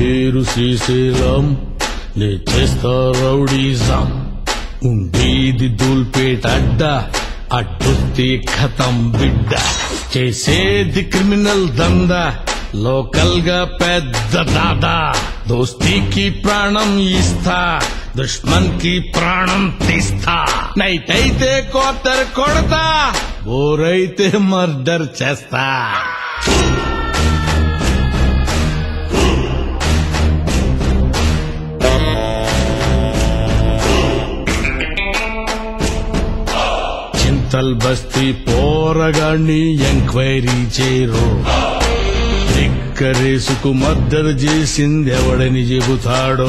పేరు శ్రీశైలం నే చేస్తా రౌడీజం ఉండేది దూల్పేట అడ్డ అడ్డొస్తే ఖతం బిడ్డ చేసేది క్రిమినల్ దందా లోకల్ గా పెద్ద దాదా దోస్తీకి ప్రాణం ఇస్తా దుష్మన్ కి ప్రాణం తీస్తా నైట్ అయితే క్వార్టర్ కొడతా బోరైతే మర్డర్ చేస్తా చింతల్ బస్తీ పోరగాన్ని ఎంక్వైరీ చేయరు రేసుకు మర్డర్ చేసిందెవడని చెబుతాడో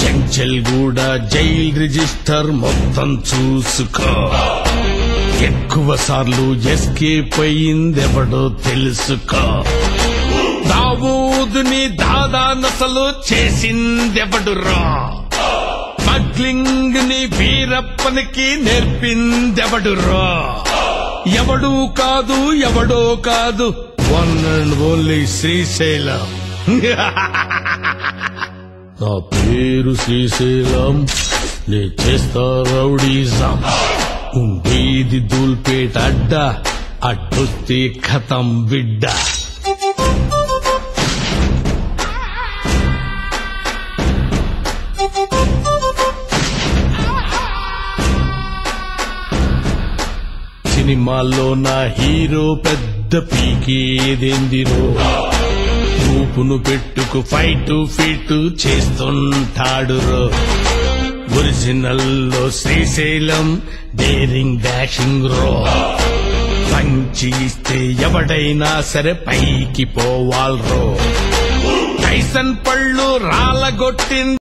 చెంచల్ కూడా జైల్ రిజిస్టర్ మొత్తం చూసుకో ఎక్కువ సార్లు ఎస్కేప్ అయిందెవడో తెలుసుకో దావూదుని దాదానసలు చేసిందెవడురా స్మగ్లింగ్ ని వీరప్పనికి నేర్పిందెవడురా ఎవడూ కాదు ఎవడో కాదు వన్ అండ్ ఓన్లీ శ్రీశైలం నా పేరు శ్రీశైలం నే చేస్తా రౌడీజం ఉండేది దూల్పేట అడ్డ అడ్డొస్తే ఖతం బిడ్డ సినిమాల్లో నా హీరో పెద్ద పీకేదేందిరో రూపును పెట్టుకు ఫైటు ఫీటు చేస్తుంటాడు ఒరిజినల్ లో శ్రీశైలం డేరింగ్ డాషింగ్ రో పంచి ఇస్తే ఎవడైనా సరే పైకి పోవాల్రో టైసన్ పళ్ళు రాలగొట్టింది